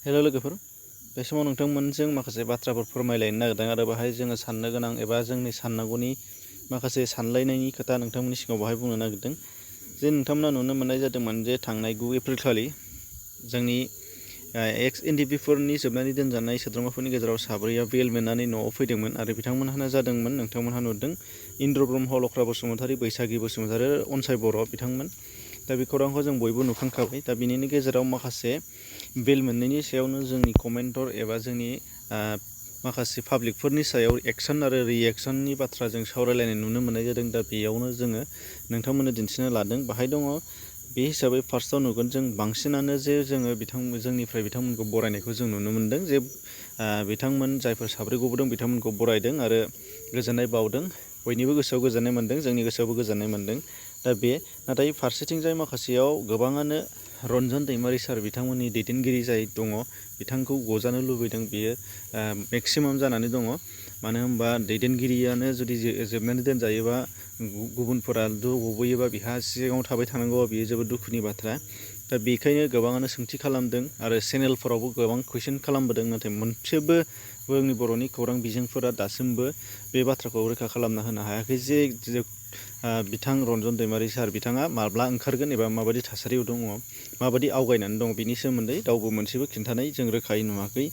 Hello लोगोफोर, बे समाव नोंथांमोनजों माखासे बाथ्राफोर फोरमायलायनो नागिरदों आरो बाहाय जोङो साननो गोनां एबा जोंनि साननांगौनि माखासे सानलायनायनि खोथा नोंथांमोननि सिगाङाव बाहाय बुंनो नागिरदों। जे नोंथांमोना नुनो मोननाय जादोंमोन जे थांनाय 9 एप्रिल खालि जोंनि एक्स एनडिपिफोरनि जोबनानै दोनजानाय सोद्रोमाफोरनि गेजेराव साब्रैया बेल मोननानै न'आव फैदोंमोन आरो बिथांमोनहानो जादोंमोन नोंथांमोनहा नुदों इन्द्र ब्रह्म, लख्रा बसुमतारी, बैसागि बसुमतारी आरो अनसाय बर' बिथांमोन। दा बे खौरांखौ जों बयबो नुखांखाबाय। दा बिनिनो गेजेराव माखासे बेल मोननायनि सायावनो जोंनि कमेन्टर एबा जोंनि माखासे पाब्लिकफोरनि सायाव एक्सन आरो रिएक्सननि बाथ्रा जों सावरायलायनाय नुनो मोननाय जादों। दा बेयावनो जोङो नोंथांमोननो दिन्थिनो लादों। बाहाय दङ बे हिसाबै फार्स्टआव नुगोन जों बांसिनानो जे जोङो जोंनिफ्राय बिथांमोनखौ बरायनायखौ जों नुनो मोनदों। जे बिथांमोन जायफोर साब्रै गबोदों बिथांमोनखौ बरायदों आरो गोजोननाय बावदों। बयनिबो गोसोआव गोजोननाय मोन्दों, जोंनि गोसोआवबो गोजोननाय मोन्दों। दा बे नाथाय फारसेथिंजाय माखासेयाव गोबाङानो रन्जन दैमारि सार बिथांमोननि दैदेनगिरि जाय दङ बिथांखौ गजानो लुबैदों। बेयो मेक्सिमाम जानानै दङ। मानो होनबा दैदेनगिरियानो जुदि जोबनानै दोनजायोबा गुबुनफोरा गबोयोबा बिहा सिगाङाव थाबाय थानांगौआ बेयो जोबोद दुखुनि बाथ्रा। दा बेखायनो गोबाङानो सोंथि खालामदों आरो चेनेलफोरावबो गोबां कुइसन खालामबोदों। नाथाय मोनसेबो जोंनि बर'नि खौरां बिजोंफोरा दासिमबो बे बाथ्राखौ रोखा खालामना होनो हायाखै जे बिथां रन्जन दैमारि सार बिथाङा माब्ला ओंखारगोन एबा माबायदि थासारियाव दङ, माबायदि आवगायनानै दङ बिनि सोमोन्दै रावबो मोनसेबो खिन्थानाय जों रोखायै नुवाखै।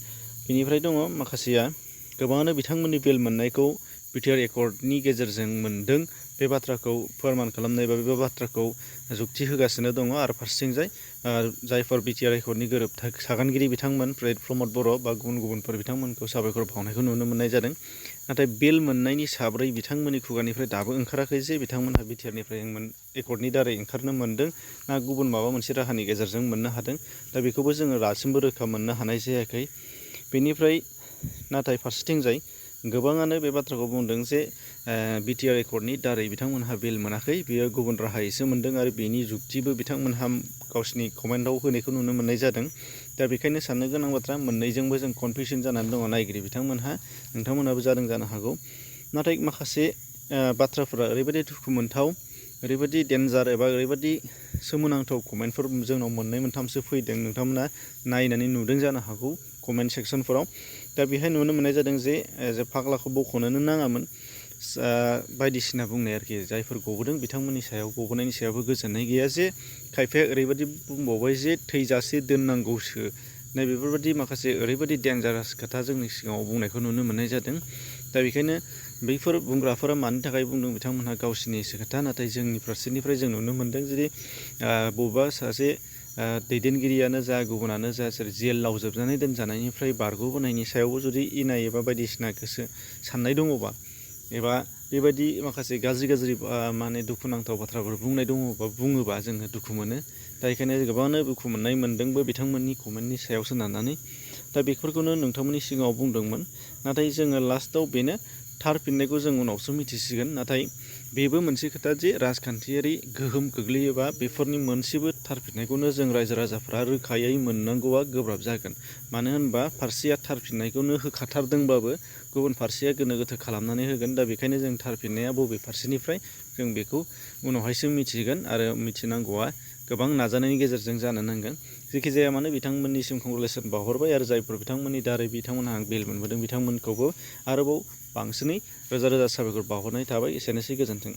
बिनिफ्राय दङ माखासेया गोबाङानो बिथांमोननि बेल मोननायखौ बिटिआर एकर्डनि गेजेरजों मोन्दों बे बाथ्राखौ फोरमान खालामनाय बा बे बाथ्राखौ जुक्ति होगासिनो दङ। आरो फारसेथिंजाय जायफोर बिटिआर एकर्डनि गोरोबथा सागानगिरि बिथांमोन प्रमद बर' बा गुबुनफोर बिथांमोनखौ साबायखर बावनायखौ नुनो मोननाय जादों। नाथाय बेल मोननायनि साब्रै बिथांमोननि खुगानिफ्राय दाबो ओंखाराखै जे बिथांमोनहा बिटिआरनिफ्राय एकर्डनि दारै ओंखारनो मोन्दों ना गुबुन माबा मोनसे राहानि गेजेरजों मोननो हादों। दा बेखौबो जोङो दासिमबो रोखा मोननो हानाय जायाखै। बेनिफ्राय नाथाय फारसेथिंजाय गोबाङानो बे बाथ्राखौ बुंदों जे बिटिआर एकर्डनि दारै बिथांमोनहा बेल मोनाखै, बेयो गुबुन राहायैसो मोन्दों आरो बेनि जुक्तिबो बिथांमोनहा गावसिनि कमेन्टआव होनायखौ नुनो मोननाय जादों। दा बेखायनो साननो गोनां बाथ्रा मोननैजोंबो जों कनफिउसन जानानै दङ नायगिरि बिथांमोनहा, नोंथांमोनहाबो जादों जानो हागौ। नाथाय माखासे बाथ्राफोरा ओरैबायदि दुखु मोनथाव, ओरैबायदि डेन्जार एबा ओरैबायदि सोमोनांथाव कमेन्टफोर जोंनाव मोननै मोनथामसो फैदों। नोंथांमोना नायनानै नुदों जानो हागौ कमेन्ट सेक्सनफोराव। दा बेहाय नुनो मोननाय जादों जे फाग्लाखौ बख'नोनो नाङामोन बायदिसिना बुंनाय आरोखि। जायफोर गबोदों बिथांमोननि सायाव गबोनायनि सायावबो गोजोननाय गैया। जे खायफाया ओरैबायदि बुंबावबाय जे थैजासे दोननांगौसो नै बेफोरबायदि माखासे ओरैबायदि डेन्जारास खोथा जोंनि सिगाङाव बुंनायखौ नुनो मोननाय जादों। दा बेखायनो बैफोर बुंग्राफोरा मानि थाखाय बुंदों बिथांमोनहा गावसिनिसो खोथा। नाथाय जोंनि फारसेनिफ्राय जों नुनो मोनदों जुदि बबेबा सासे दैदेनगिरियानो जा गुबुनानो जा जेलाव जोबनानै दोनजानायनिफ्राय बारग'बोनायनि सायावबो जुदि इनाय एबा बायदिसिना गोसो साननाय दङबा एबा बेबायदि माखासे गाज्रि माने दुखुनांथाव बाथ्राफोर बुंनाय दङबा बुङोबा जोङो दुखु मोनो। दा बेखायनो गोबाङानो दुखु मोननाय मोन्दोंबो बिथांमोननि कमेन्टनि सायाव सोनारनानै। दा बेफोरखौनो नोंथांमोननि सिगाङाव बुंदोंमोन। नाथाय जोङो लास्टआव बेनो थार फिननायखौ जों उनावसो मिथिसिगोन। नाथाय बेबो मोनसे खोथा जे राजखान्थियारि गोहोम गोग्लैयोबा बेफोरनि मोनसेबो थार फिननायखौनो जों रायजो राजाफ्रा रोखायै मोननांगौआ गोब्राब जागोन। मानो होनबा फारसेया थार फिननायखौनो होखाथारदोंबाबो गुबुन फारसेया गोनो गोथो खालामनानै होगोन। दा बेखायनो जों थार फिननाया बबे फारसेनिफ्राय जों बेखौ उनावहायसो मिथिगोन आरो मिथिनांगौआ गोबां नाजानायनि गेजेरजों जानो नांगोन। जेखि जाया मानो बिथांमोननिसिम कंग्रेचुलेसन बावहरबाय आरो जायफोर बिथांमोननि दारै बिथांमोनहा बेल मोनबोदों बिथांमोनखौबो आरोबाव बांसिनै रोजा रोजा साबायखर बावहरनाय थाबाय। एसेनोसै, गोजोन्थों।